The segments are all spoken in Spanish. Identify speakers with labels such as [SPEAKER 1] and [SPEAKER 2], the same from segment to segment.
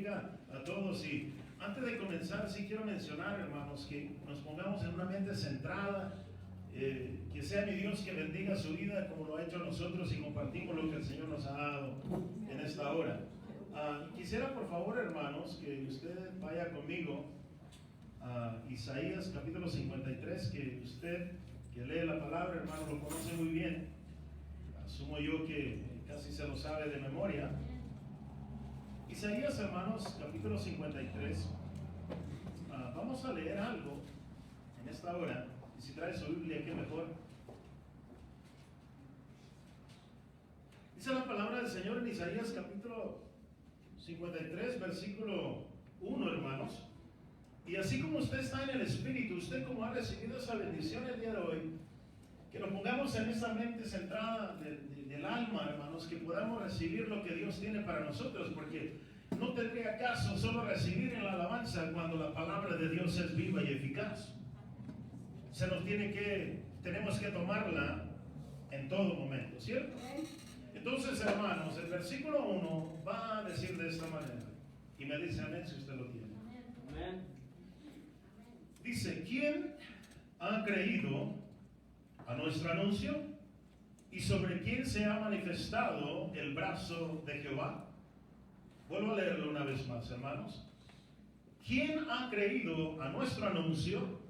[SPEAKER 1] bendiga a todos. Y antes de comenzar, sí quiero mencionar, hermanos, que nos pongamos en una mente centrada, que sea mi Dios que bendiga su vida como lo ha hecho a nosotros y compartimos lo que el Señor nos ha dado en esta hora. Quisiera, por favor, hermanos, que usted vaya conmigo a Isaías capítulo 53, que usted que lee la palabra, hermano, lo conoce muy bien. Asumo yo que casi se lo sabe de memoria. Isaías, hermanos, capítulo 53. Vamos a leer algo en esta hora. Y si trae su Biblia, qué mejor. Dice la palabra del Señor en Isaías capítulo 53, versículo 1, hermanos. Y así como usted está en el Espíritu, usted como ha recibido esa bendición el día de hoy, que nos pongamos en esa mente centrada del alma, hermanos, que podamos recibir lo que Dios tiene para nosotros, porque no tendría caso solo recibir en la alabanza cuando la palabra de Dios es viva y eficaz. Tenemos que tomarla en todo momento, ¿cierto? Entonces, hermanos, el versículo 1 va a decir de esta manera, y me dice amén si usted lo tiene. Amén. Dice, ¿quién ha creído a nuestro anuncio? ¿Y sobre quién se ha manifestado el brazo de Jehová? Vuelvo a leerlo una vez más, hermanos. ¿Quién ha creído a nuestro anuncio?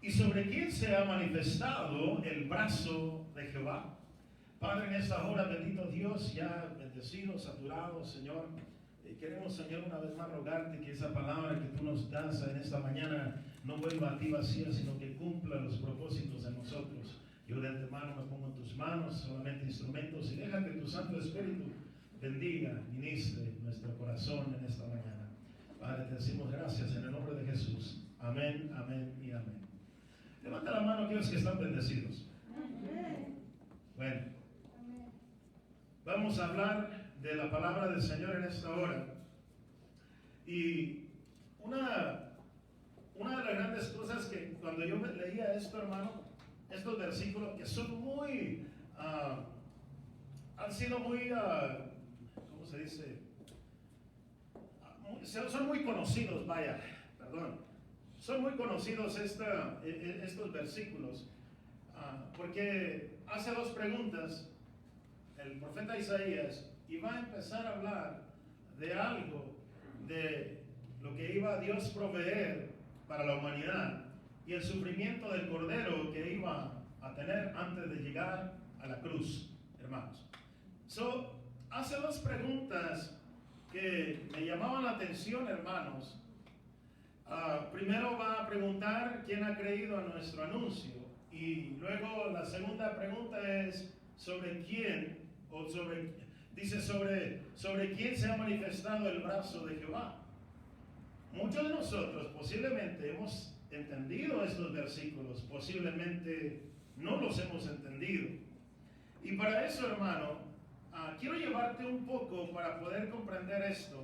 [SPEAKER 1] ¿Y sobre quién se ha manifestado el brazo de Jehová? Padre, en esta hora, bendito Dios, ya bendecido, saturado, Señor, queremos, Señor, una vez más rogarte que esa palabra que tú nos das en esta mañana no vuelva a ti vacía, sino que cumpla los propósitos de nosotros. Yo de antemano me pongo en tus manos, solamente instrumentos, y deja que tu Santo Espíritu bendiga, ministre nuestro corazón en esta mañana. Padre, te decimos gracias en el nombre de Jesús. Amén, amén y amén. Levanta la mano aquellos que están bendecidos. Bueno, vamos a hablar de la palabra del Señor en esta hora. Y una de las grandes cosas que cuando yo leía esto, hermano, estos versículos que son muy, han sido muy, ¿cómo se dice? Son muy conocidos, son muy conocidos estos versículos, porque hace dos preguntas el profeta Isaías y va a empezar a hablar de algo, de lo que iba Dios proveer para la humanidad y el sufrimiento del Cordero que iba a tener antes de llegar a la cruz, hermanos. Hace dos preguntas que me llamaban la atención, hermanos. Primero va a preguntar quién ha creído a nuestro anuncio, y luego la segunda pregunta es sobre quién, dice sobre quién se ha manifestado el brazo de Jehová. Muchos de nosotros posiblemente hemos entendido estos versículos, posiblemente no los hemos entendido. Y para eso, hermano, quiero llevarte un poco para poder comprender esto,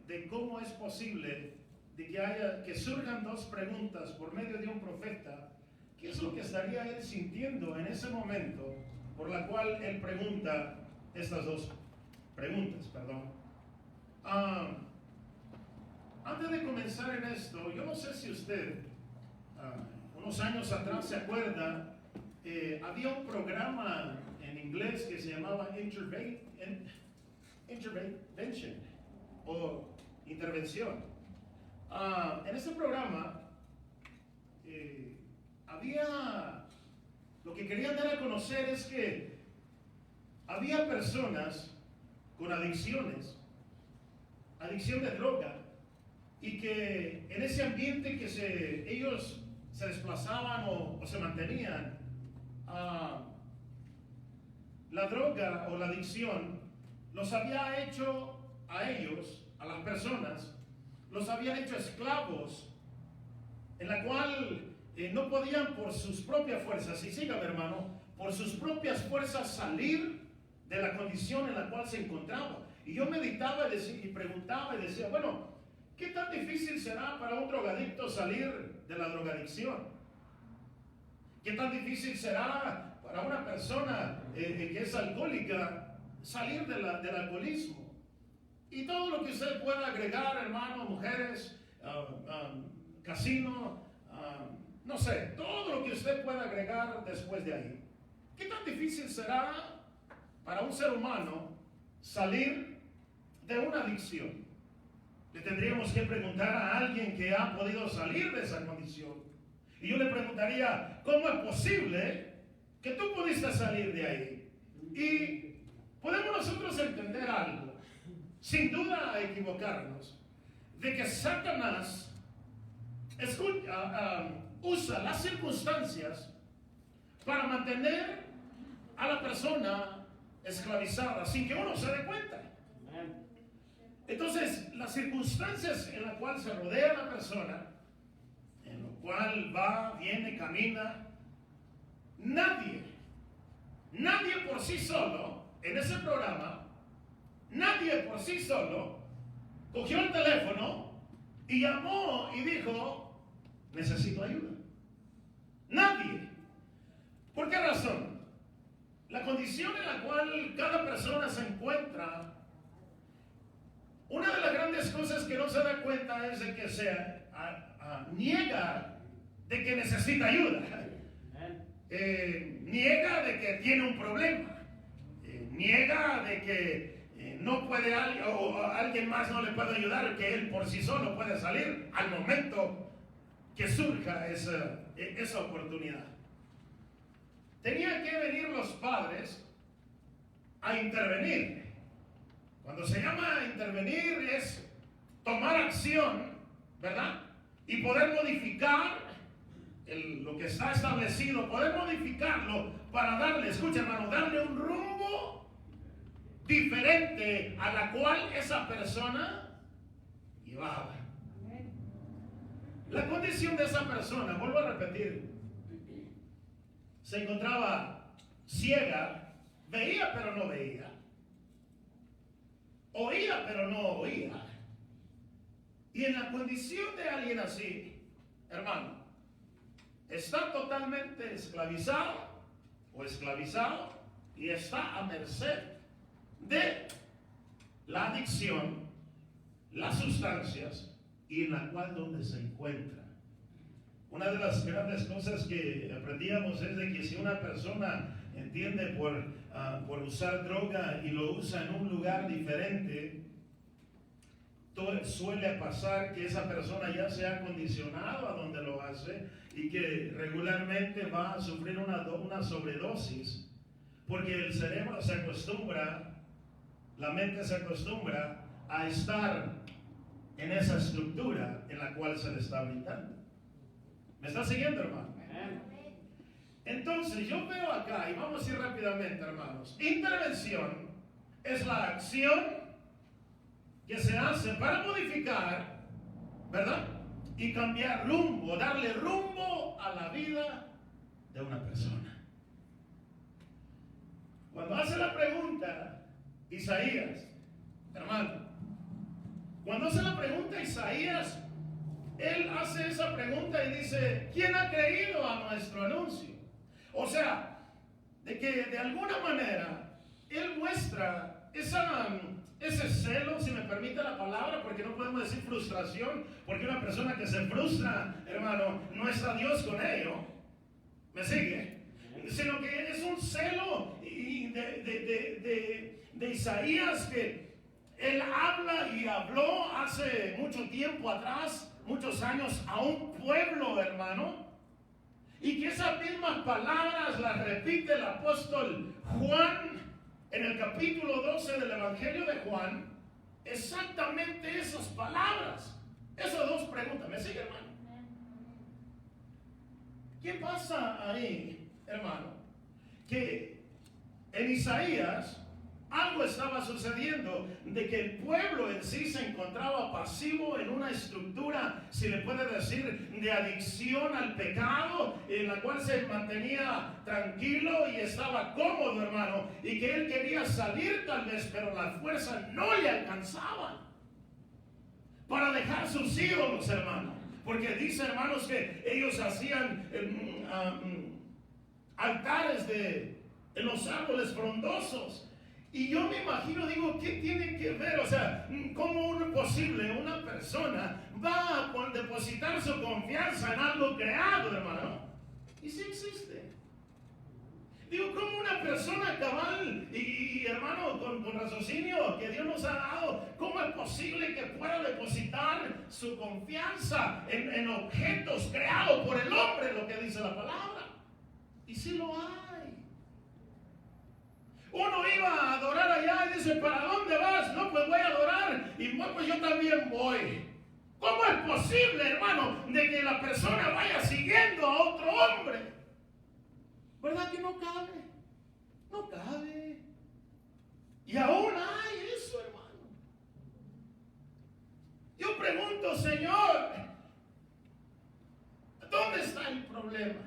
[SPEAKER 1] de cómo es posible de que surjan dos preguntas por medio de un profeta. ¿Qué es lo que estaría él sintiendo en ese momento por la cual él pregunta estas dos preguntas? Antes de comenzar en esto, yo no sé si usted, unos años atrás se acuerda, había un programa en inglés que se llamaba Intervention o Intervención. En ese programa lo que querían dar a conocer es que había personas con adicción de droga, y que en ese ambiente que ellos se desplazaban o se mantenían, la droga o la adicción los había hecho a ellos, a las personas, los habían hecho esclavos, en la cual no podían por sus propias fuerzas, y sígame, hermano, por sus propias fuerzas salir de la condición en la cual se encontraba. Y yo meditaba y preguntaba y decía, bueno, ¿qué tan difícil será para un drogadicto salir de la drogadicción? ¿Qué tan difícil será para una persona que es alcohólica salir del alcoholismo? Y todo que usted pueda agregar, hermano, mujeres, casino, no sé, todo lo que usted pueda agregar después de ahí. ¿Qué tan difícil será para un ser humano salir de una adicción? Le tendríamos que preguntar a alguien que ha podido salir de esa condición. Y yo le preguntaría, ¿cómo es posible que tú pudiste salir de ahí? Y podemos nosotros entender algo, sin duda equivocarnos, de que Satanás usa las circunstancias para mantener a la persona esclavizada sin que uno se dé cuenta. Entonces, las circunstancias en las cuales se rodea la persona, en lo cual va, viene, camina, nadie por sí solo, en ese programa, nadie por sí solo cogió el teléfono y llamó y dijo, necesito ayuda. Nadie. ¿Por qué razón? La condición en la cual cada persona se encuentra, una de las grandes cosas que no se da cuenta es de que se niega de que necesita ayuda. Niega de que tiene un problema. Niega de que no puede o alguien más no le puede ayudar, que él por sí solo puede salir al momento que surja esa oportunidad. Tenían que venir los padres a intervenir. Cuando se llama intervenir es tomar acción, ¿verdad? Y poder modificar lo que está establecido, poder modificarlo para darle, escucha hermano, darle un rumbo diferente a la cual esa persona llevaba. La condición de esa persona, vuelvo a repetir, se encontraba ciega, veía pero no veía, oía pero no oía. Y en la condición de alguien así, hermano, está totalmente esclavizado o esclavizado y está a merced de la adicción, las sustancias y en la cual donde se encuentra. Una de las grandes cosas que aprendíamos es de que si una persona entiende por usar droga y lo usa en un lugar diferente, suele pasar que esa persona ya se ha condicionado a donde lo hace y que regularmente va a sufrir una sobredosis, porque el cerebro se acostumbra, la mente se acostumbra a estar en esa estructura en la cual se le está brindando. ¿Me está siguiendo, hermano? Entonces yo veo acá, y vamos a ir rápidamente, hermanos. Intervención es la acción que se hace para modificar, ¿verdad? Y cambiar rumbo, darle rumbo a la vida de una persona. Cuando hace la pregunta Isaías, hermano, cuando hace la pregunta Isaías, él hace esa pregunta y dice, ¿quién ha creído a nuestro anuncio? O sea, de que de alguna manera él muestra ese celo, si me permite la palabra, porque no podemos decir frustración, porque una persona que se frustra, hermano, no está Dios con ello. ¿Me sigue? Sino que es un celo de Isaías que él habla y habló hace mucho tiempo atrás, muchos años, a un pueblo, hermano, y que esas mismas palabras las repite el apóstol Juan en el capítulo 12 del Evangelio de Juan, exactamente esas palabras, esas dos preguntas. ¿Me sigue, hermano? ¿Qué pasa ahí, hermano? Que en Isaías algo estaba sucediendo, de que el pueblo en sí se encontraba pasivo en una estructura, si le puede decir, de adicción al pecado, en la cual se mantenía tranquilo y estaba cómodo, hermano, y que él quería salir tal vez, pero las fuerzas no le alcanzaban para dejar sus ídolos, hermano, porque dice, hermanos, que ellos hacían altares en los árboles frondosos. Y yo me imagino, digo, ¿qué tiene que ver? O sea, ¿cómo posible una persona va a depositar su confianza en algo creado, hermano? Y sí existe. Digo, ¿cómo una persona cabal y hermano, con raciocinio que Dios nos ha dado, cómo es posible que pueda depositar su confianza en objetos creados por el hombre, lo que dice la palabra? Y sí lo hay. Uno iba a adorar allá y dice, ¿para dónde vas? No, pues voy a adorar. Y pues yo también voy. ¿Cómo es posible, hermano, de que la persona vaya siguiendo a otro hombre? ¿Verdad que no cabe? No cabe. Y aún hay eso, hermano. Yo pregunto, Señor, ¿dónde está el problema?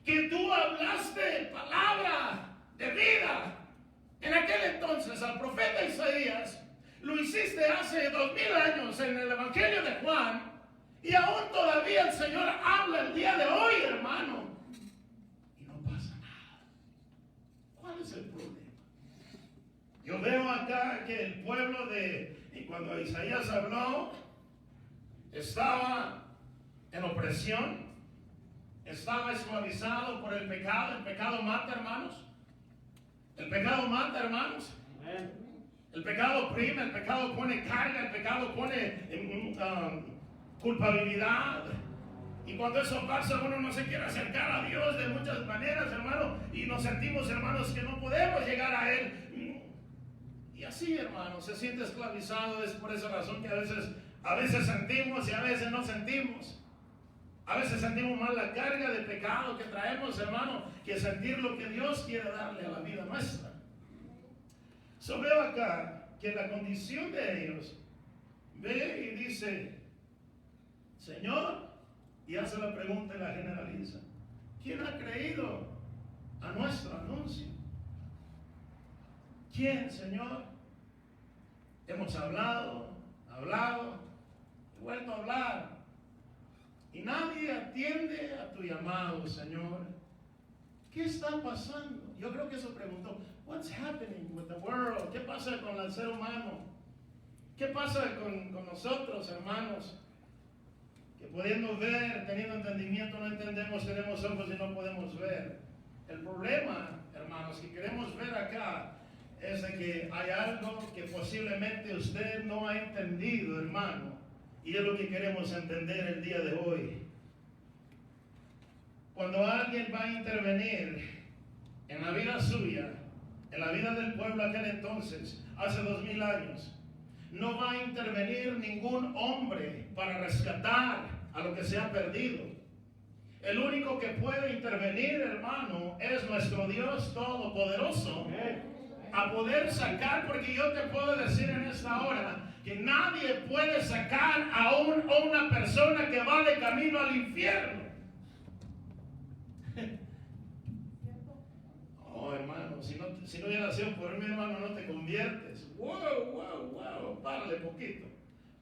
[SPEAKER 1] Que tú hablaste palabra de vida en aquel entonces al profeta Isaías. Lo hiciste hace 2000 años en el Evangelio de Juan. Y aún todavía el Señor habla el día de hoy, hermano. ¿Cuál es el problema? Yo veo acá que el pueblo y cuando Isaías habló, estaba en opresión, estaba esclavizado por el pecado. El pecado mata, hermanos. El pecado mata, hermanos. El pecado oprime, el pecado pone carga, el pecado pone culpabilidad. Y cuando eso pasa, uno no se quiere acercar a Dios de muchas maneras, hermano, y nos sentimos, hermanos, que no podemos llegar a Él. Y así, hermano, se siente esclavizado. Es por esa razón que a veces sentimos y a veces no sentimos. A veces sentimos más la carga de pecado que traemos, hermano, que sentir lo que Dios quiere darle a la vida nuestra. So veo acá que la condición de ellos, ve y dice, Señor, y hace la pregunta y la generaliza. ¿Quién ha creído a nuestro anuncio? ¿Quién, Señor? Hemos hablado, y vuelto a hablar. Y nadie atiende a tu llamado, Señor. ¿Qué está pasando? Yo creo que eso preguntó. What's happening with the world? ¿Qué pasa con el ser humano? ¿Qué pasa con nosotros, hermanos? Que pudiendo ver, teniendo entendimiento, no entendemos, tenemos ojos y no podemos ver. El problema, hermanos, que queremos ver acá es de que hay algo que posiblemente usted no ha entendido, hermano, y es lo que queremos entender el día de hoy. Cuando alguien va a intervenir en la vida suya, en la vida del pueblo aquel entonces, hace 2000 años, no va a intervenir ningún hombre para rescatar a lo que se ha perdido. El único que puede intervenir, hermano, es nuestro Dios Todopoderoso, a poder sacar, porque yo te puedo decir en esta hora que nadie puede sacar a una persona que va de camino al infierno. Oh, hermano, si no hubiera sido por mí, hermano, no te conviertes. Wow, párale poquito.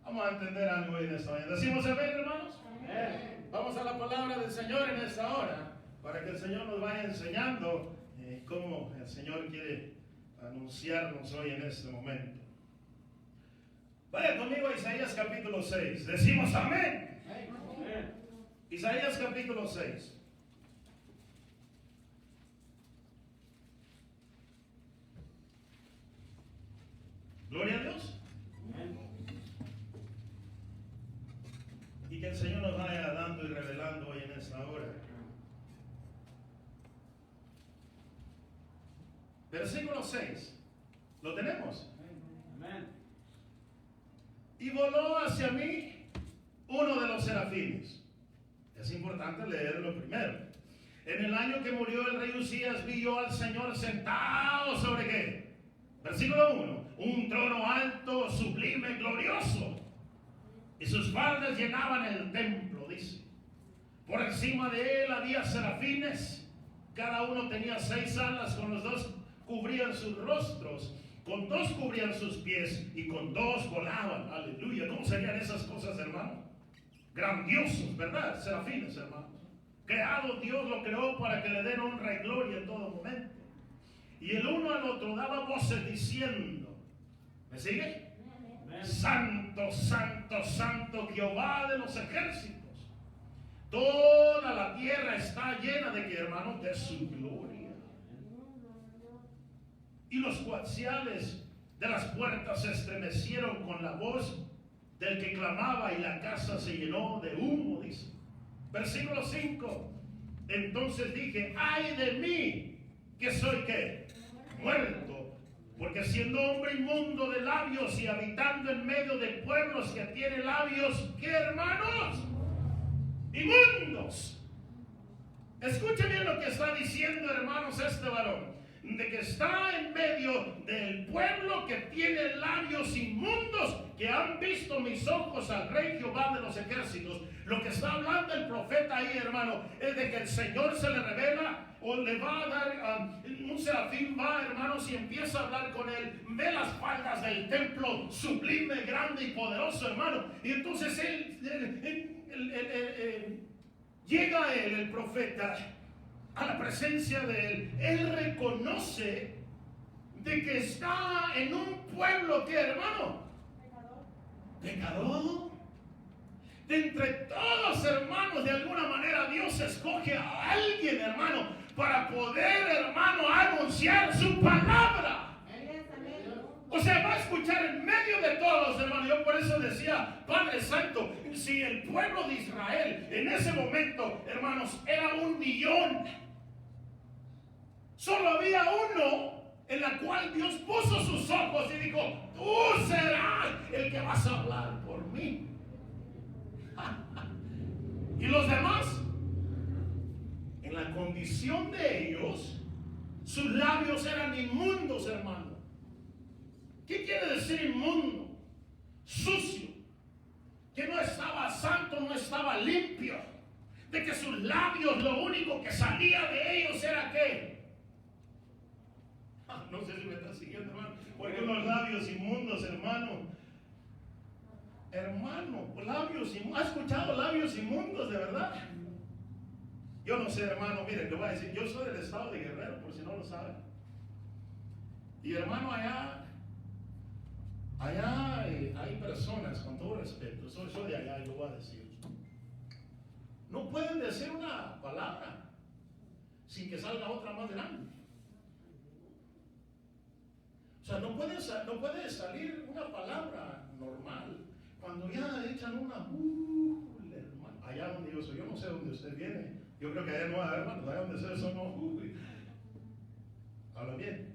[SPEAKER 1] Vamos a entender algo hoy en esta mañana. ¿Decimos amén, hermanos? Amén. Vamos a la palabra del Señor en esta hora, para que el Señor nos vaya enseñando cómo el Señor quiere anunciarnos hoy en este momento. Vaya conmigo a Isaías capítulo 6. Decimos amén. Amén. Isaías capítulo 6. Gloria a Dios. Amén. Y que el Señor nos vaya dando y revelando hoy en esta hora. Versículo 6. ¿Lo tenemos? Amén. Y voló hacia mí uno de los serafines. Es importante leerlo primero. En el año que murió el rey Usías, vi yo al Señor sentado sobre ¿qué? Versículo 1. Un trono alto, sublime, glorioso. Y sus faldas llenaban el templo, dice. Por encima de él había serafines. Cada uno tenía 6 alas, con los 2 cubrían sus rostros, con 2 cubrían sus pies y con 2 volaban. Aleluya. ¿Cómo serían esas cosas, hermano? Grandiosos, ¿verdad? Serafines, hermano. Creado, Dios lo creó para que le den honra y gloria en todo momento. Y el uno al otro daba voces diciendo, ¿me sigue? santo, santo, santo, Jehová de los ejércitos. Toda la tierra está llena de que, hermanos, de su gloria. Y los coaxiales de las puertas se estremecieron con la voz del que clamaba, y la casa se llenó de humo, dice. Versículo 5. Entonces dije, ay de mí, que soy ¿qué? Muerto, porque siendo hombre inmundo de labios y habitando en medio de pueblos que tiene labios, ¿qué, hermanos? Inmundos. Escuchen bien lo que está diciendo, hermanos, este varón, de que está en medio del pueblo que tiene labios inmundos, que han visto mis ojos al Rey Jehová de los ejércitos. Lo que está hablando el profeta ahí, hermano, es de que el Señor se le revela, o le va a dar un serafín, va, hermanos, y empieza a hablar con él, ve las faldas del templo sublime, grande y poderoso, hermano, y entonces llega el profeta a la presencia de él reconoce de que está en un pueblo que, hermano, pecador. De entre todos, hermanos, de alguna manera Dios escoge a alguien, hermano, para poder, hermano, anunciar su palabra. O sea, va a escuchar en medio de todos, hermano. Yo por eso decía, Padre Santo, si el pueblo de Israel en ese momento, hermanos, era 1,000,000, solo había uno en la cual Dios puso sus ojos y dijo, tú serás el que vas a hablar por mí. Y los demás, en la condición de ellos, sus labios eran inmundos, hermano. ¿Qué quiere decir inmundo? Sucio. Que no estaba santo, no estaba limpio. De que sus labios, lo único que salía de ellos era ¿qué? No sé si me está siguiendo, hermano. Porque unos labios inmundos, hermano. Hermano, labios inmundos. ¿Ha escuchado labios inmundos de verdad? Yo no sé, hermano. Miren, le voy a decir, yo soy del estado de Guerrero, por si no lo saben. Y hermano, allá hay personas, con todo respeto, soy de allá, yo voy a decir, no pueden decir una palabra sin que salga otra más grande. O sea, no puede salir una palabra normal cuando ya echan una hermano. Allá donde yo soy, yo no sé dónde usted viene, yo creo que allá no hay, hermanos, allá donde ustedes son, no, habla bien.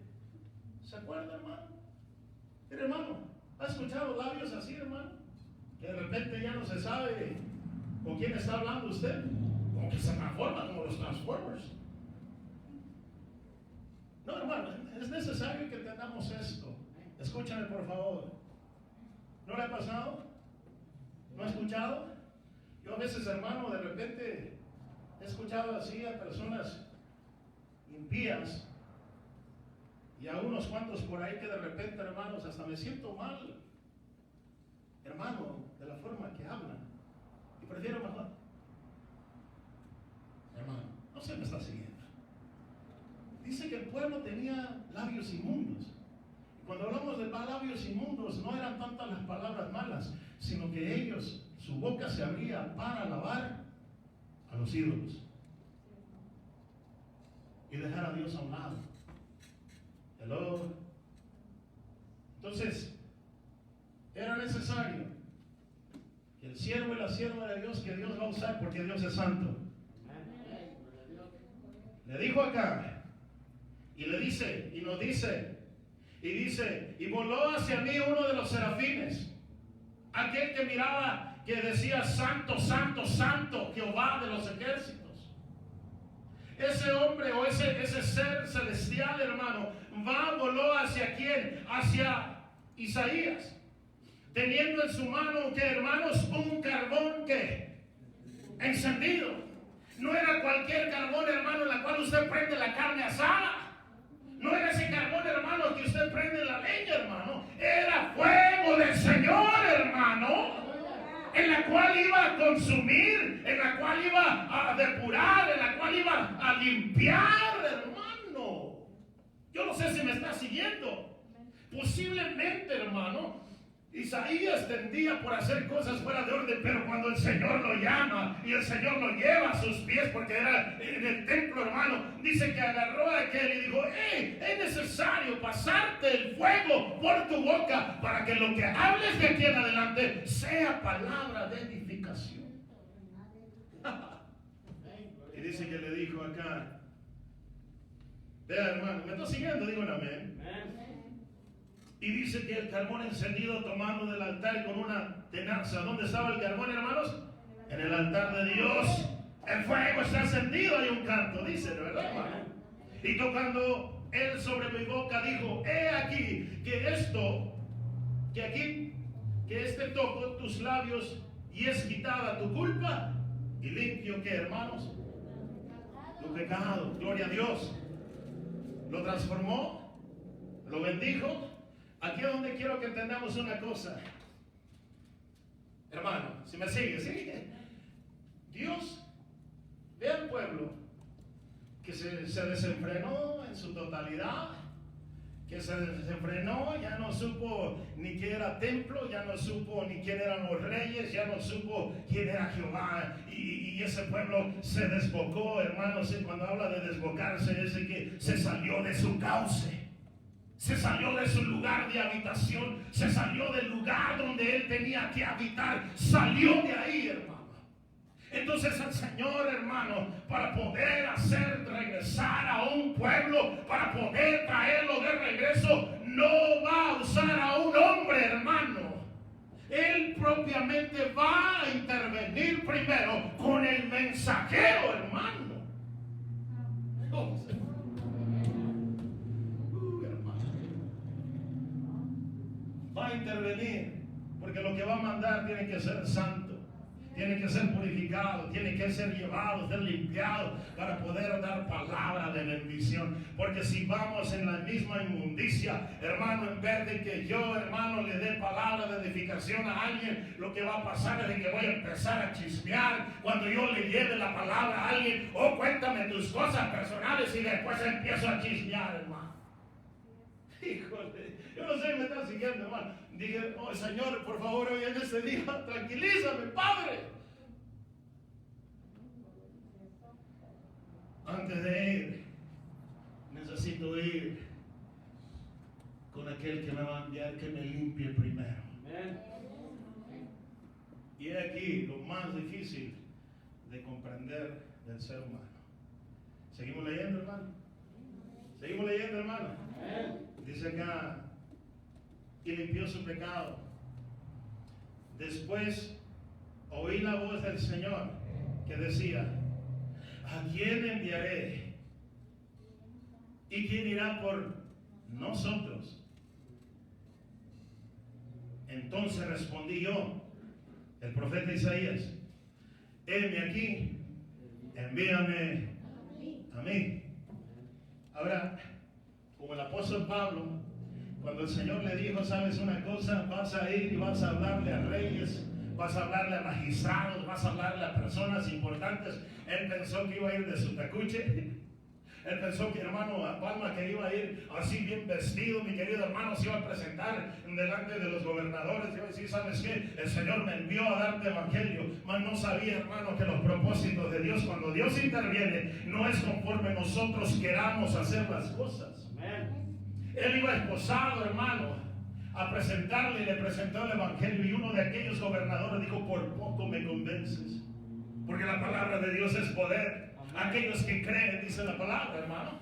[SPEAKER 1] ¿Se acuerda, hermano? Mire, hermano, ¿ha escuchado labios así, hermano? Que de repente ya no se sabe con quién está hablando usted, como que se transforma, como los Transformers. No, hermano, es necesario que entendamos esto. Escúchame, por favor. ¿No le ha pasado? ¿No ha escuchado? Yo a veces, hermano, de repente he escuchado así a personas impías y a unos cuantos por ahí que de repente, hermanos, hasta me siento mal, hermano, de la forma que hablan. Y prefiero mejor. Hermano, no se me está siguiendo. Dice que el pueblo tenía labios inmundos. Y cuando hablamos de labios inmundos, no eran tantas las palabras malas, sino que ellos, su boca se abría para alabar a los ídolos y dejar a Dios a un lado. Hello. Entonces, era necesario que el siervo y la sierva de Dios, que Dios va a usar porque Dios es santo, le dijo acá, y le dice, y nos dice, y dice, y voló hacia mí uno de los serafines, aquel que miraba, que decía, santo, santo, santo, Jehová de los ejércitos. Ese hombre o ese ser celestial, hermano, voló hacia quién? Hacia Isaías, teniendo en su mano, que hermanos, un carbón que encendido. No era cualquier carbón, hermano, en la cual usted prende la carne asada. No era ese carbón, hermano, que usted prende la leña, hermano. Era fuego del Señor, hermano, en la cual iba a consumir, en la cual iba a depurar, en la cual iba a limpiar, hermano. Yo no sé si me está siguiendo. Posiblemente, hermano, Isaías tendía por hacer cosas fuera de orden, pero cuando el Señor lo llama y el Señor lo lleva a sus pies, porque era en el templo, hermano, dice que agarró a aquel y dijo: hey, es necesario pasarte el fuego por tu boca para que lo que hables de aquí en adelante sea palabra de edificación. Y dice que le dijo acá, vea, hermano, ¿me está siguiendo? Digo un amén. Y dice que el carbón encendido tomando del altar con una tenaza. ¿Dónde estaba el carbón, hermanos? En el altar de Dios. El fuego está encendido, hay un canto, dice, ¿verdad, hermano? Y tocando él sobre mi boca, dijo: he aquí que este toco tus labios y es quitada tu culpa y limpio, ¿qué, hermanos? Tu pecado. Gloria a Dios. Lo transformó, lo bendijo. Aquí es donde quiero que entendamos una cosa, hermano, si me sigue, ¿sí? Dios ve al pueblo que se desenfrenó en su totalidad, que se desenfrenó, ya no supo ni quién era templo, ya no supo ni quién eran los reyes, ya no supo quién era Jehová, y ese pueblo se desbocó, hermanos. Y cuando habla de desbocarse, es de que se salió de su cauce. Se salió de su lugar de habitación, se salió del lugar donde él tenía que habitar, salió de ahí, hermano. Entonces el Señor, hermano, para poder hacer regresar a un pueblo, para poder traerlo de regreso, no va a usar a un hombre, hermano. Él propiamente va a intervenir primero con el mensajero, hermano. Va a intervenir, porque lo que va a mandar tiene que ser santo, tiene que ser purificado, tiene que ser llevado, ser limpiado para poder dar palabra de bendición. Porque si vamos en la misma inmundicia, hermano, en vez de que yo, hermano, le dé palabra de edificación a alguien, lo que va a pasar es de que voy a empezar a chismear cuando yo le lleve la palabra a alguien. Oh, cuéntame tus cosas personales, y después empiezo a chismear, hermano. Híjole, yo no sé si me están siguiendo, hermano. Dije: oh, Señor, por favor, hoy en este día, tranquilízame, Padre. Antes de ir, necesito ir con aquel que me va a enviar, que me limpie primero. Y es aquí lo más difícil de comprender del ser humano. ¿Seguimos leyendo, hermano? ¿Seguimos leyendo, hermano? Dice acá: y limpió su pecado. Después oí la voz del Señor que decía: ¿a quién enviaré? ¿Y quién irá por nosotros? Entonces respondí yo, el profeta Isaías: heme aquí, envíame a mí. Ahora, como el apóstol Pablo, cuando el Señor le dijo: sabes una cosa, vas a ir y vas a hablarle a reyes, vas a hablarle a magistrados, vas a hablarle a personas importantes, él pensó que iba a ir de su tacuche. Él pensó que, hermano, a Palma, que iba a ir así bien vestido, mi querido hermano, se iba a presentar delante de los gobernadores, iba a decir: ¿sabes qué? El Señor me envió a darte evangelio. Mas no sabía, hermano, que los propósitos de Dios, cuando Dios interviene, no es conforme nosotros queramos hacer las cosas. Él iba esposado, hermano, a presentarle, y le presentó el evangelio, y uno de aquellos gobernadores dijo: por poco me convences, porque la palabra de Dios es poder. Aquellos que creen, dice la palabra, hermano.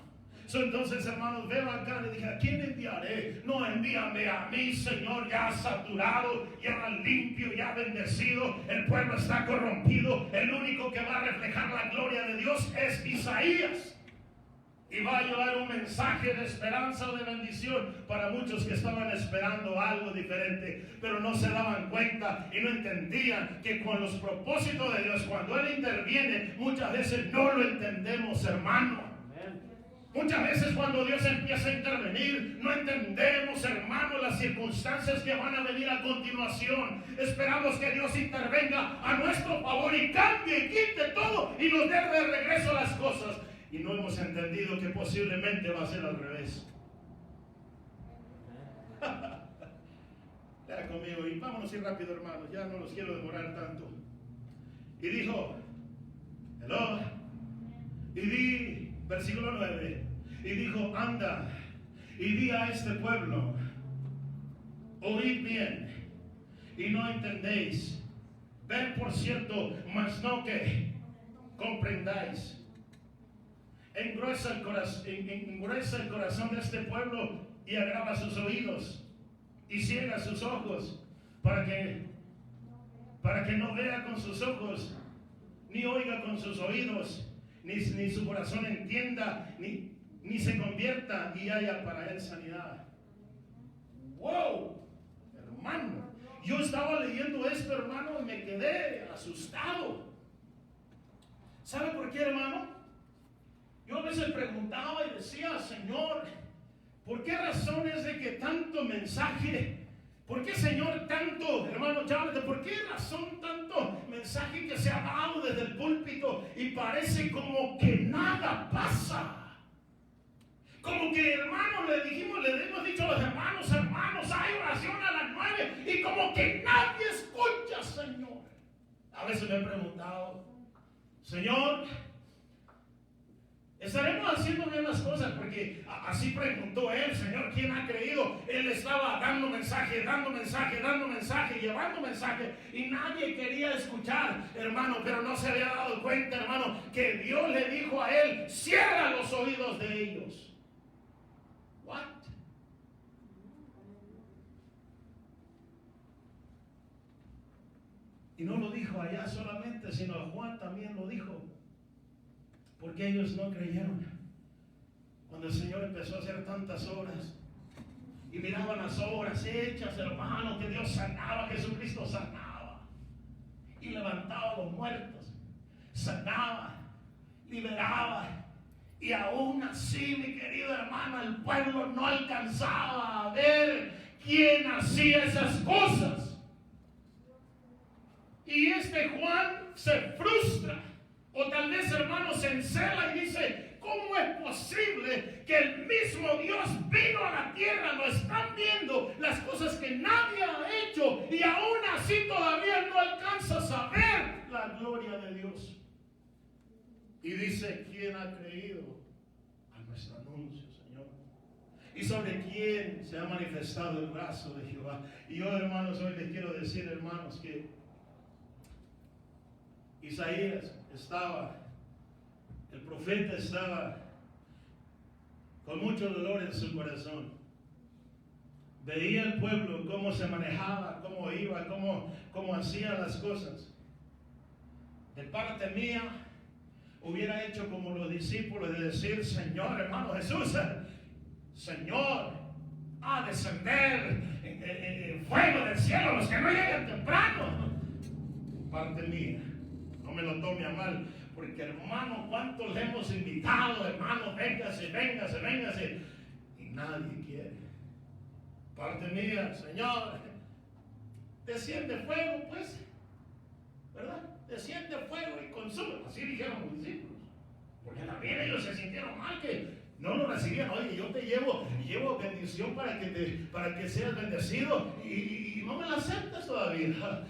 [SPEAKER 1] Entonces, hermanos, veo acá, le dije: ¿a quién enviaré? No, envíame a mí, Señor, ya saturado, ya limpio, ya bendecido. El pueblo está corrompido. El único que va a reflejar la gloria de Dios es Isaías. Y va a llevar un mensaje de esperanza o de bendición para muchos que estaban esperando algo diferente, pero no se daban cuenta y no entendían que con los propósitos de Dios, cuando Él interviene, muchas veces no lo entendemos, hermano. Muchas veces cuando Dios empieza a intervenir, no entendemos, hermano, las circunstancias que van a venir a continuación. Esperamos que Dios intervenga a nuestro favor y cambie y quite todo y nos dé de regreso las cosas. Y no hemos entendido que posiblemente va a ser al revés. conmigo y vámonos ir rápido, hermanos, ya no los quiero demorar tanto. Y dijo, hello, y di, versículo 9, y dijo, anda, y di a este pueblo, oíd bien, y no entendéis, ved por cierto, mas no que comprendáis. Engruesa el corazón de este pueblo y agrava sus oídos y ciega sus ojos para que no vea con sus ojos, ni oiga con sus oídos, ni su corazón entienda, ni se convierta y haya para él sanidad. ¡Wow! Hermano, yo estaba leyendo esto, hermano, y me quedé asustado. ¿Sabe por qué, hermano? Yo a veces preguntaba y decía, Señor, ¿por qué razón es de que tanto mensaje? ¿Por qué, Señor, tanto, hermano Chávez, por qué razón tanto mensaje que se ha dado desde el púlpito y parece como que nada pasa? Como que, hermano, le hemos dicho a los hermanos, hay oración a las 9 y como que nadie escucha, Señor. A veces me he preguntado, Señor, ¿estaremos haciendo bien las cosas? Porque así preguntó él, Señor, ¿quién ha creído? Él estaba dando mensaje, llevando mensaje, y nadie quería escuchar, hermano, pero no se había dado cuenta, hermano, que Dios le dijo a él, cierra los oídos de ellos. What? Y no lo dijo allá solamente, sino a Juan también lo dijo. Porque ellos no creyeron. Cuando el Señor empezó a hacer tantas obras y miraban las obras hechas, hermano, que Dios sanaba, Jesucristo sanaba y levantaba a los muertos, sanaba, liberaba, y aún así, mi querido hermano, el pueblo no alcanzaba a ver quién hacía esas cosas. Y este Juan se frustra. O tal vez, hermano, se encela y dice, ¿cómo es posible que el mismo Dios vino a la tierra? Lo están viendo, las cosas que nadie ha hecho, y aún así todavía no alcanzas a ver la gloria de Dios. Y dice, ¿quién ha creído a nuestro anuncio, Señor? ¿Y sobre quién se ha manifestado el brazo de Jehová? Y yo, hermanos, hoy les quiero decir, hermanos, que Isaías el profeta estaba con mucho dolor en su corazón. Veía el pueblo cómo se manejaba, cómo iba, cómo hacía las cosas. De parte mía, hubiera hecho como los discípulos de decir, Señor, hermano Jesús, Señor, a descender fuego del cielo, los que no llegan temprano. Parte mía. No me lo tome a mal, porque hermano, ¿cuántos le hemos invitado? Hermano, véngase, y nadie quiere. Parte mía, Señor, desciende fuego, pues, ¿verdad? Desciende fuego y consume. Así dijeron los discípulos, porque también ellos se sintieron mal que no lo recibían. Oye, yo te llevo bendición para que seas bendecido y no me la aceptas todavía.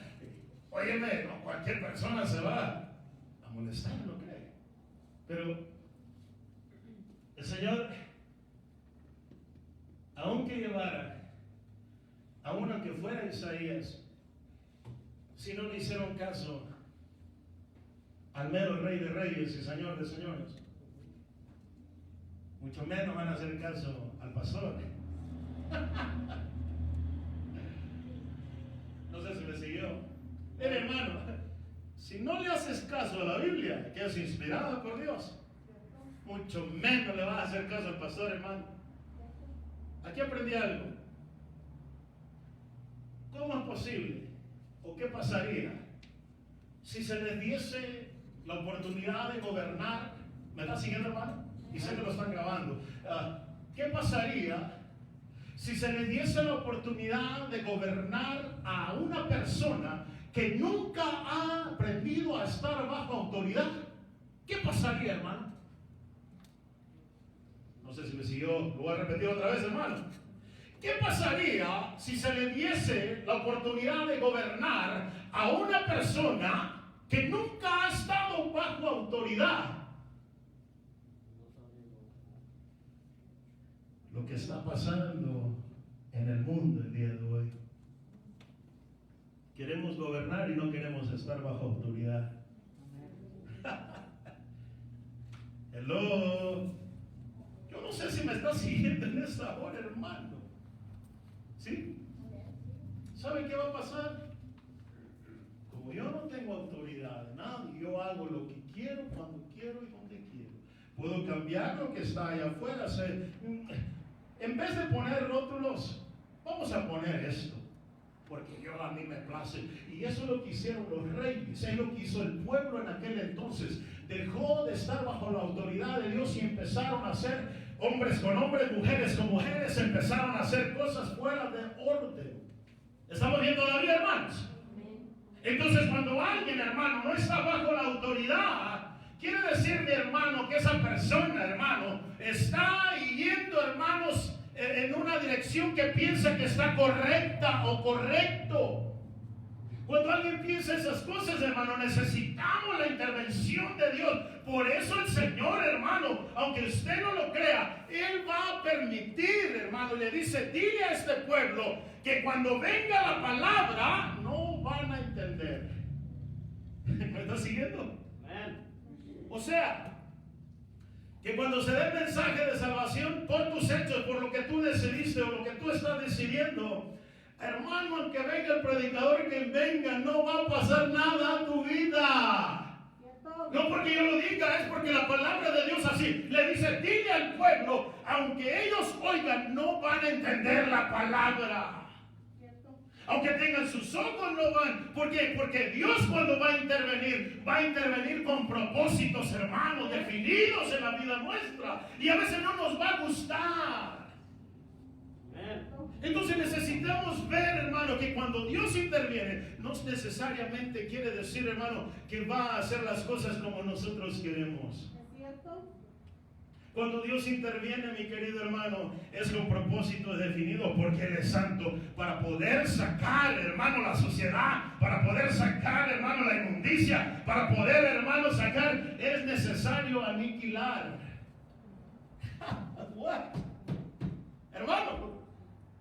[SPEAKER 1] Óyeme, no cualquier persona se va a molestar, ¿no cree? Pero el Señor, aunque llevara, aun aunque fuera Isaías, si no le hicieron caso al mero Rey de Reyes y Señor de Señores, mucho menos van a hacer caso al pastor. No sé si me siguió. Mire, hermano, si no le haces caso a la Biblia, que es inspirada por Dios, mucho menos le vas a hacer caso al pastor, hermano. Aquí aprendí algo. ¿Cómo es posible o qué pasaría si se les diese la oportunidad de gobernar? ¿Me está siguiendo, hermano? Y sé que lo están grabando. ¿Qué pasaría si se les diese la oportunidad de gobernar a una persona que nunca ha aprendido a estar bajo autoridad? ¿Qué pasaría, hermano? No sé si me siguió, lo voy a repetir otra vez, hermano. ¿Qué pasaría si se le diese la oportunidad de gobernar a una persona que nunca ha estado bajo autoridad? Lo que está pasando en el mundo el día de hoy. Queremos gobernar y no queremos estar bajo autoridad. Hello. Yo no sé si me está siguiendo en esta hora, hermano. ¿Sí? ¿Sabe qué va a pasar? Como yo no tengo autoridad de nadie, yo hago lo que quiero, cuando quiero y donde quiero. Puedo cambiar lo que está allá afuera. En vez de poner rótulos, vamos a poner esto, porque a mí me place. Y eso es lo que hicieron los reyes, es lo que hizo el pueblo en aquel entonces. Dejó de estar bajo la autoridad de Dios y empezaron a hacer, hombres con hombres, mujeres con mujeres, empezaron a hacer cosas fuera de orden. ¿Estamos viendo todavía, hermanos? Entonces, cuando alguien, hermano, no está bajo la autoridad, quiere decir, mi hermano, que esa persona, hermano, está yendo, hermanos, en una dirección que piensa que está correcta o correcto. Cuando alguien piensa esas cosas, hermano, necesitamos la intervención de Dios. Por eso el Señor, hermano, aunque usted no lo crea, Él va a permitir, hermano, y le dice, dile a este pueblo que cuando venga la palabra, no van a entender. ¿Me está siguiendo? O sea, que cuando se dé el mensaje de salvación por tus hechos, por lo que tú decidiste o lo que tú estás decidiendo, hermano, aunque venga el predicador, que venga, no va a pasar nada a tu vida. No porque yo lo diga, es porque la palabra de Dios así le dice, dile al pueblo, aunque ellos oigan, no van a entender la palabra. Aunque tengan sus ojos, no van. ¿Por qué? Porque Dios, cuando va a intervenir con propósitos, hermanos, definidos en la vida nuestra. Y a veces no nos va a gustar. Entonces necesitamos ver, hermano, que cuando Dios interviene, no necesariamente quiere decir, hermano, que va a hacer las cosas como nosotros queremos. ¿Es cierto? Cuando Dios interviene, mi querido hermano, es con propósitos definidos, porque Él es santo, para poder sacar, hermano, la suciedad, para poder sacar, hermano, la inmundicia, para poder, hermano, sacar, es necesario aniquilar. What? Hermano,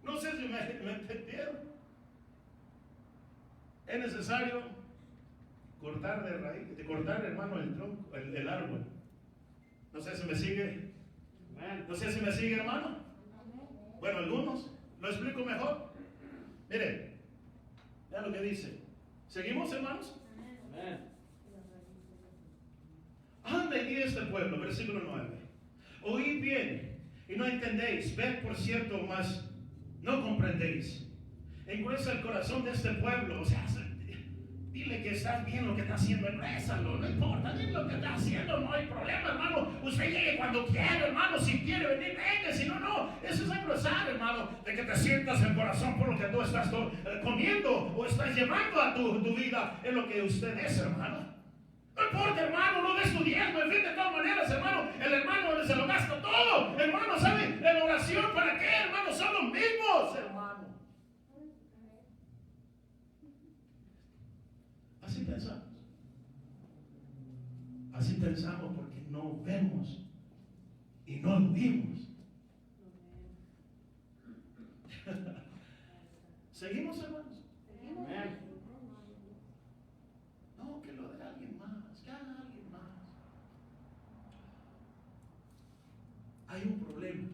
[SPEAKER 1] no sé si me entendieron. Es necesario cortar de raíz, de cortar, hermano, el tronco, el árbol. No sé si me sigue. No sé si me sigue, hermano. Bueno, algunos. ¿Lo explico mejor? Mire, vean lo que dice. ¿Seguimos, hermanos? Anda y di a este pueblo, versículo 9. Oíd bien y no entendéis. Ved, por cierto, mas no comprendéis. Engruesa el corazón de este pueblo. O sea, dile que está bien lo que está haciendo, engrésalo, no importa, dile lo que está haciendo, no hay problema, hermano. Usted llegue cuando quiera, hermano, si quiere venir, venga, si no, no. Eso es engrosar, hermano, de que te sientas el corazón por lo que tú estás comiendo o estás llevando a tu vida en lo que usted es, hermano. No importa, hermano, no des tu diezmo, en fin, de todas maneras, hermano, el hermano se lo gasta todo, hermano, ¿sabe? En la oración, ¿para qué, hermano? Son los mismos, hermano. Así pensamos. Así pensamos porque no vemos y no oímos. ¿Seguimos, hermanos? No, que lo de alguien más, que haga alguien más. Hay un problema.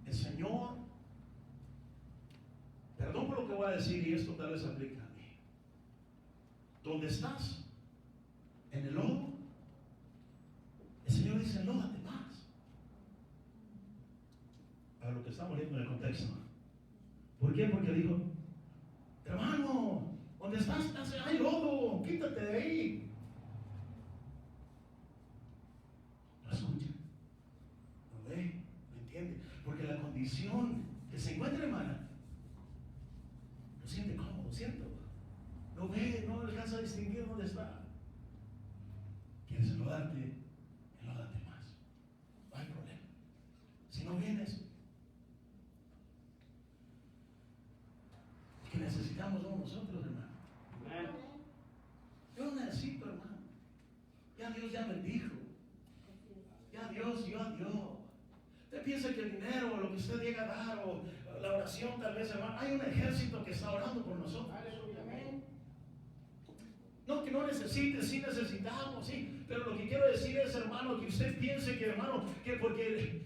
[SPEAKER 1] El Señor, perdón por lo que voy a decir, y esto tal vez aplica a mí. ¿Dónde estás? En el lodo. El Señor dice, enlódate más. Para lo que estamos viendo en el contexto. ¿Por qué? Porque dijo, hermano, ¿dónde estás? Hay lodo, quítate de ahí. No escucha, no ve, no entiende. Porque la condición que se encuentra, hermana, no siente cómodo, ¿cierto? No ve, no alcanza a distinguir dónde está. ¿Quieres enlodarte? Enlódate más. No hay problema. Si no vienes, necesitamos somos nosotros, hermano. Yo no necesito, hermano. Ya Dios ya bendijo. Ya Dios dio. Usted piensa que el dinero o lo que usted llega a dar o la oración tal vez, hermano, hay un ejército que está orando por nosotros. No, que no necesite, sí necesitamos, sí. Pero lo que quiero decir es, hermano, que usted piense que, hermano, que porque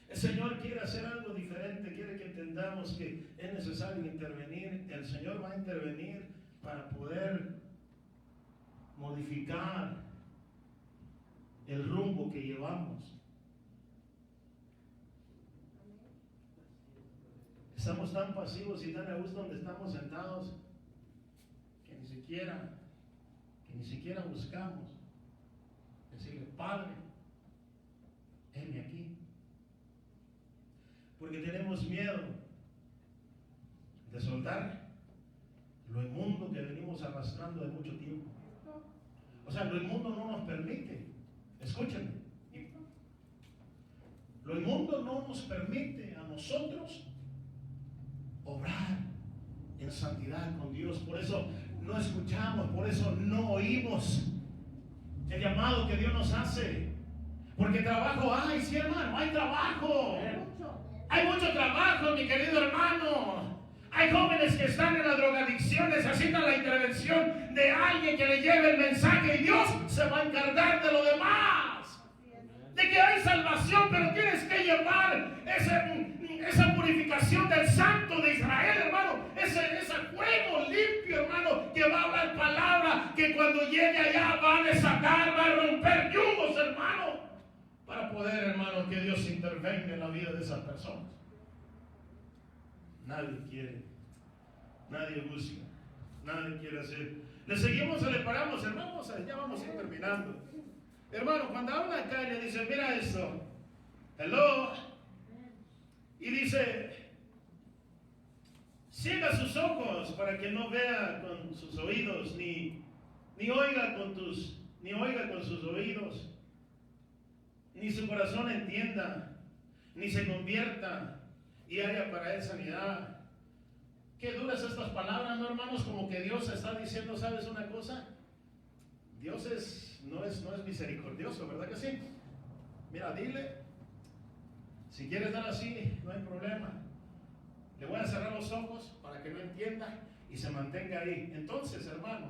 [SPEAKER 1] el Señor quiere hacer algo diferente, quiere que entendamos que es necesario intervenir. El Señor va a intervenir para poder modificar el rumbo que llevamos. Estamos tan pasivos y tan a gusto donde estamos sentados que ni siquiera buscamos decirle, Padre, heme aquí. Porque tenemos miedo de soltar lo inmundo que venimos arrastrando de mucho tiempo. O sea, lo inmundo no nos permite, escúchenme, lo inmundo no nos permite a nosotros obrar en santidad con Dios. Por eso no escuchamos, por eso no oímos el llamado que Dios nos hace. Porque trabajo hay, sí, hermano, hay trabajo. Hay mucho trabajo, mi querido hermano. Hay jóvenes que están en la drogadicción, necesitan la intervención de alguien que le lleve el mensaje y Dios se va a encargar de lo demás. De que hay salvación, pero tienes que llevar esa purificación del Santo de Israel, hermano. Ese fuego limpio, hermano, que va a hablar palabra, que cuando llegue allá va a desatar, va a romper yugos, hermano. Para poder, hermano, que Dios intervenga en la vida de esas personas. Nadie quiere, nadie busca, nadie quiere hacer. Le seguimos o le paramos, hermano, ya vamos a ir terminando. Hermano, cuando habla acá y le dice, mira esto, hello, y dice, ciega sus ojos para que no vea con sus oídos, ni oiga con sus oídos, ni su corazón entienda, ni se convierta y haya para él sanidad. Qué duras estas palabras, ¿no, hermanos? Como que Dios está diciendo, ¿sabes una cosa? Dios no es misericordioso, ¿verdad que sí? Mira, dile, si quieres dar así, no hay problema. Le voy a cerrar los ojos para que no entienda y se mantenga ahí. Entonces, hermano,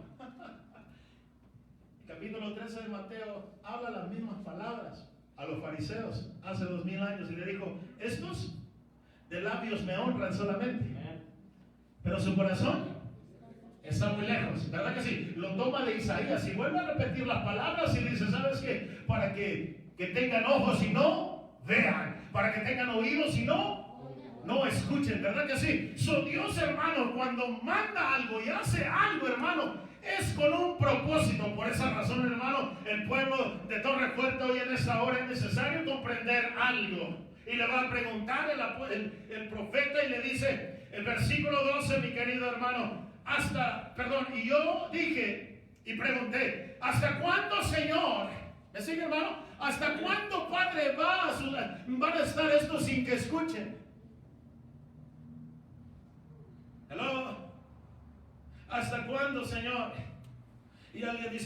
[SPEAKER 1] el capítulo 13 de Mateo habla las mismas palabras a los fariseos hace 2000 años y le dijo, estos de labios me honran solamente, pero su corazón está muy lejos, ¿verdad que sí? Lo toma de Isaías y vuelve a repetir las palabras y dice, ¿sabes qué? Para que tengan ojos y no vean, para que tengan oídos y no escuchen, ¿verdad que sí? Dios, hermano, cuando manda algo y hace algo, hermano, es con un propósito. Por esa razón, hermano, el pueblo de Torre Fuerte hoy en esta hora es necesario comprender algo. Y le va a preguntar el profeta y le dice, el versículo 12, mi querido hermano, y yo dije y pregunté, ¿hasta cuándo, Señor? ¿Me sigue, hermano? ¿Hasta cuándo, Padre, van a estar esto sin que escuchen? Hello. ¿Hasta cuándo, Señor? Y alguien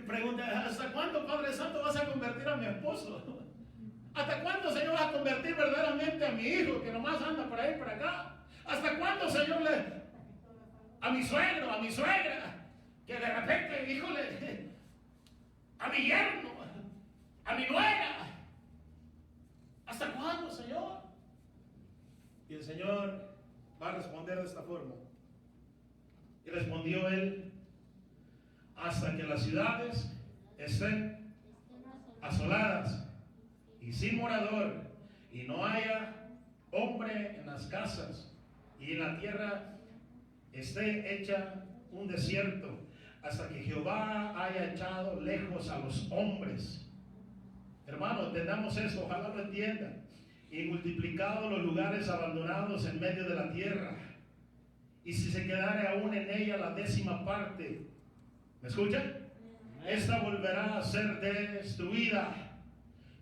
[SPEAKER 1] pregunta, ¿hasta cuándo, Padre Santo, vas a convertir a mi esposo? ¿Hasta cuándo, Señor, vas a convertir verdaderamente a mi hijo que nomás anda por ahí, por acá? ¿Hasta cuándo, Señor, a mi suegro, a mi suegra, que de repente, híjole, a mi yerno, a mi nuera? ¿Hasta cuándo, Señor? Y el Señor va a responder de esta forma. Y respondió él, hasta que las ciudades estén asoladas y sin morador, y no haya hombre en las casas, y en la tierra esté hecha un desierto, hasta que Jehová haya echado lejos a los hombres. Hermanos, entendamos eso, ojalá lo entiendan. Y multiplicado los lugares abandonados en medio de la tierra, y si se quedare aún en ella la 10ª parte, ¿me escuchan? Esta volverá a ser destruida,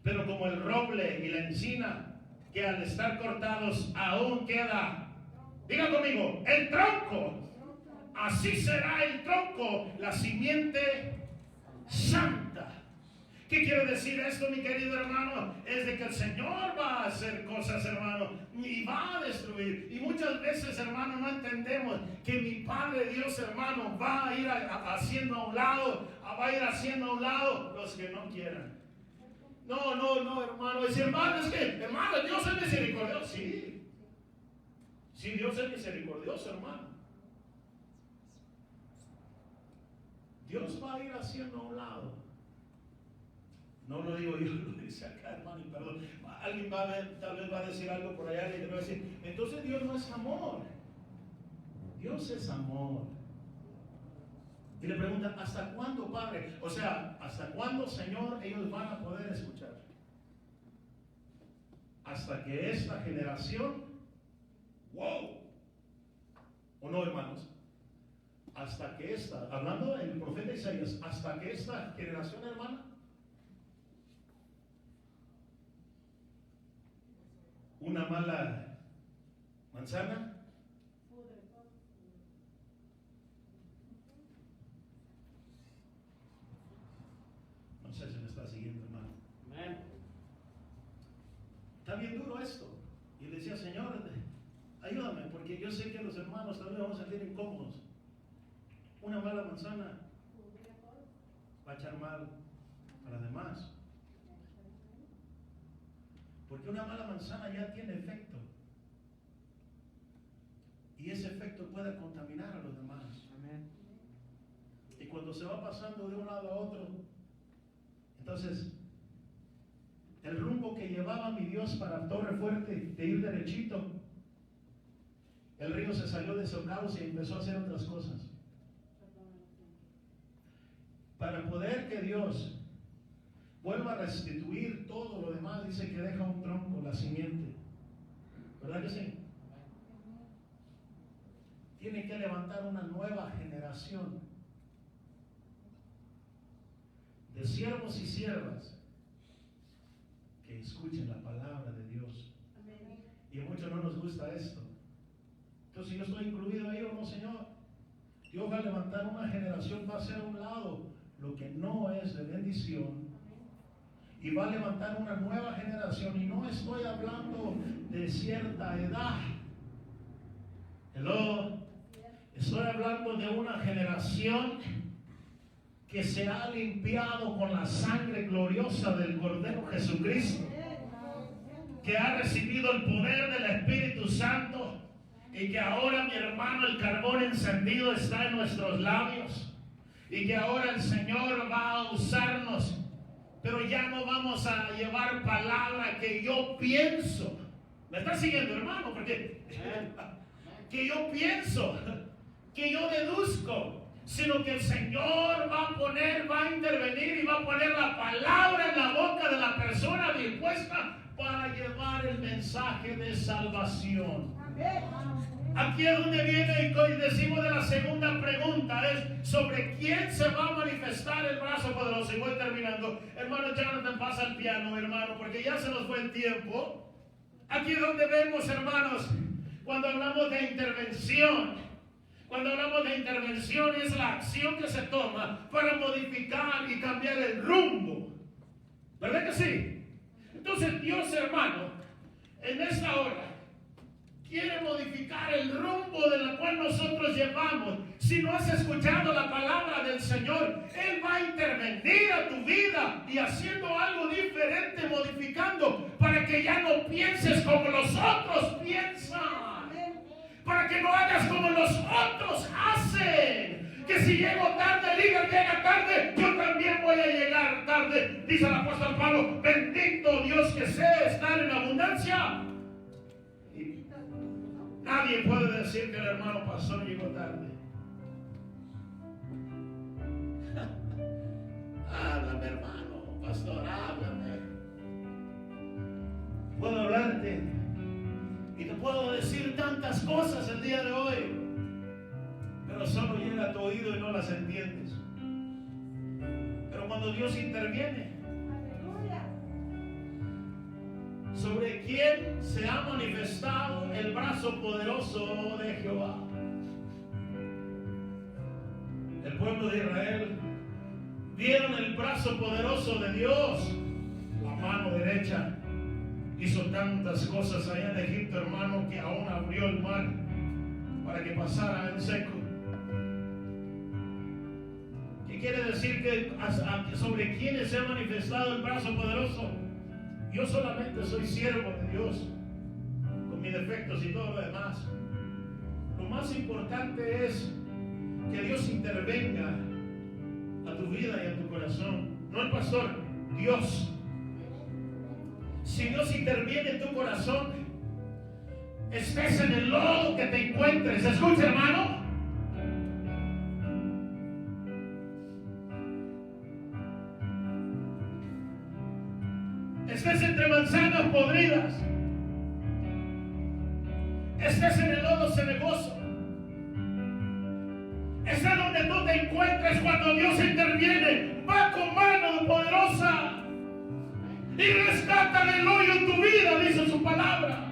[SPEAKER 1] pero como el roble y la encina, que al estar cortados aún queda Diga conmigo, el tronco. Así será el tronco, la simiente santa. ¿Qué quiere decir esto, mi querido hermano? Es de que el Señor va a hacer cosas, hermano, y va a destruir. Y muchas veces, hermano, no entendemos que mi Padre Dios, hermano, va a ir haciendo a un lado, los que no quieran. No, hermano. Es hermano, hermano, Dios es misericordioso. Sí, Dios es misericordioso, hermano. Dios va a ir haciendo a un lado. No lo digo yo, lo dice acá, hermano, y perdón. Alguien tal vez va a decir algo por allá y le va a decir, entonces Dios no es amor. Dios es amor. Y le preguntan, ¿hasta cuándo, Padre? O sea, ¿hasta cuándo, Señor, ellos van a poder escuchar? Hasta que esta generación, wow, ¿o no, hermanos? Hasta que hablando del profeta Isaías, hasta que esta generación, hermana, una mala manzana no sé si me está siguiendo, hermano. Amén. Está bien duro esto. Y le decía, Señor, ayúdame, porque yo sé que los hermanos también vamos a sentir incómodos. Una mala manzana va a echar mal a las demás. Porque una mala manzana ya tiene efecto. Y ese efecto puede contaminar a los demás. Amén. Y cuando se va pasando de un lado a otro, entonces el rumbo que llevaba mi Dios para Torre Fuerte, de ir derechito, el río se salió de su cauce y empezó a hacer otras cosas. Para poder que Dios vuelva a restituir todo lo demás, dice que deja un tronco, la simiente. ¿Verdad que sí? Tiene que levantar una nueva generación de siervos y siervas que escuchen la palabra de Dios. Y a muchos no nos gusta esto. Entonces, yo estoy incluido ahí o no, Señor. Dios va a levantar una generación, va a hacer a un lado lo que no es de bendición. Y va a levantar una nueva generación. Y no estoy hablando de cierta edad. Hello. Estoy hablando de una generación que se ha limpiado con la sangre gloriosa del Cordero Jesucristo, que ha recibido el poder del Espíritu Santo, y que ahora, mi hermano, el carbón encendido está en nuestros labios, y que ahora el Señor va a usarnos, pero ya no vamos a llevar palabra que yo pienso. ¿Me está siguiendo, hermano? Porque que yo pienso, que yo deduzco, sino que el Señor va a intervenir y va a poner la palabra en la boca de la persona dispuesta para llevar el mensaje de salvación. Aquí es donde viene y decimos de la segunda pregunta, es sobre quién se va a manifestar el brazo poderoso. Y voy terminando. Hermano Jonathan, pasa el piano, hermano, porque ya se nos fue el tiempo. Aquí es donde vemos, hermanos, cuando hablamos de intervención. Cuando hablamos de intervención, es la acción que se toma para modificar y cambiar el rumbo. ¿Verdad que sí? Entonces Dios, hermano, en esta hora quiere modificar el rumbo de la cual nosotros llevamos. Si no has escuchado la palabra del Señor, Él va a intervenir a tu vida y haciendo algo diferente, modificando, para que ya no pienses como los otros piensan. Para que no hagas como los otros hacen. Que si llego tarde, el líder llega tarde, yo también voy a llegar tarde. Dice el apóstol Pablo, bendito Dios que sé estar en abundancia. Y nadie puede decir que el hermano pastor llegó tarde. Háblame, hermano, pastor, háblame. Puedo hablarte y te puedo decir tantas cosas el día de hoy, pero solo llega a tu oído y no las entiendes. Pero cuando Dios interviene, sobre quién se ha manifestado el brazo poderoso de Jehová. El pueblo de Israel vieron el brazo poderoso de Dios. La mano derecha hizo tantas cosas allá en Egipto, hermano, que aún abrió el mar para que pasara en seco. ¿Qué quiere decir? Que sobre quienes se ha manifestado el brazo poderoso. Yo solamente soy siervo de Dios, con mis defectos y todo lo demás. Lo más importante es que Dios intervenga a tu vida y a tu corazón. No el pastor, Dios. Si Dios interviene en tu corazón, estés en el lodo que te encuentres. Escucha, hermano. Estés entre manzanas podridas, estés en el lodo cenagoso, estés donde tú te encuentres, cuando Dios interviene, va con mano poderosa y rescata del hoyo en tu vida, dice su palabra.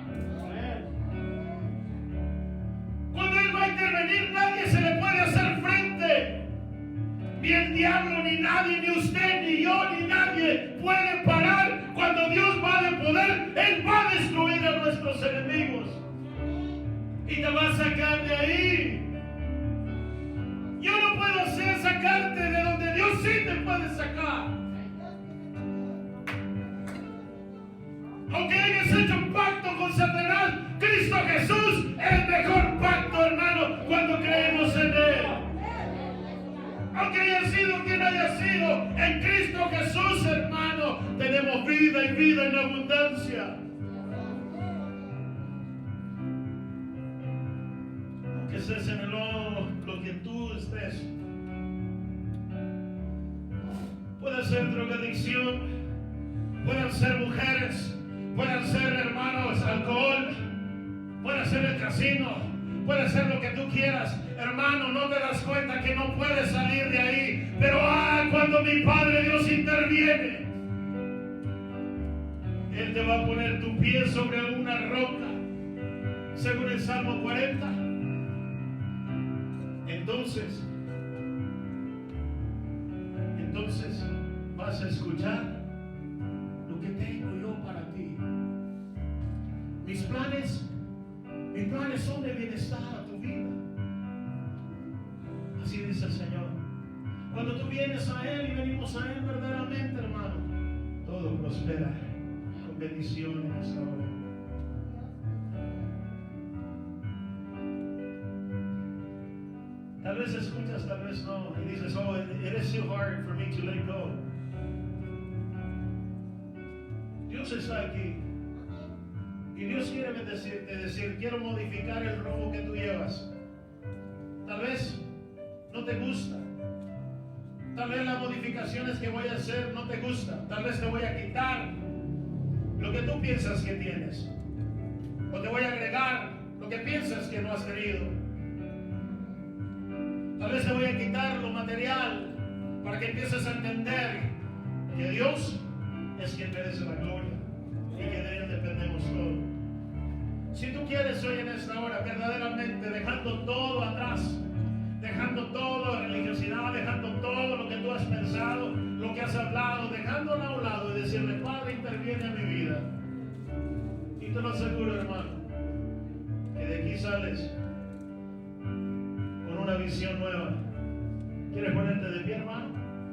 [SPEAKER 1] Cuando Él va a intervenir, nadie se le puede hacer frente. Ni el diablo, ni nadie, ni usted, ni yo, ni nadie puede parar. Cuando Dios va de poder, Él va a destruir a nuestros enemigos y te va a sacar de ahí. Yo no puedo hacer sacarte de donde Dios sí te puede sacar. Aunque hayas hecho un pacto con Satanás, Cristo Jesús es el mejor pacto, hermano, cuando creemos en Él. Aunque haya sido quien haya sido, en Cristo Jesús, hermano, tenemos vida y vida en abundancia. Aunque estés en el lodo, lo que tú estés, puede ser drogadicción, pueden ser mujeres, pueden ser, hermanos, alcohol, puede ser el casino, puede ser lo que tú quieras. Hermano, no te das cuenta que no puedes salir de ahí. Pero cuando mi Padre Dios interviene, Él te va a poner tu pie sobre una roca, según el Salmo 40. Entonces vas a escuchar lo que tengo yo para ti. Mis planes son de bienestar a tu vida. Así dice el Señor. Cuando tú vienes a Él y venimos a Él verdaderamente, hermano, todo prospera con bendición en esta hora. Tal vez escuchas, tal vez no, y dices, oh, it is too hard for me to let go. Dios está aquí. Y Dios quiere decir, quiero modificar el rumbo que tú llevas. Tal vez no te gusta. Tal vez las modificaciones que voy a hacer no te gustan. Tal vez te voy a quitar lo que tú piensas que tienes. O te voy a agregar lo que piensas que no has tenido. Tal vez te voy a quitar lo material para que empieces a entender que Dios es quien merece la gloria y que de Él dependemos todos. Si tú quieres hoy en esta hora, verdaderamente dejando todo atrás, dejando toda religiosidad, dejando todo lo que tú has pensado, lo que has hablado, dejándolo a un lado y decirle, Padre, interviene en mi vida. Y te lo aseguro, hermano, que de aquí sales con una visión nueva. ¿Quieres ponerte de pie, hermano?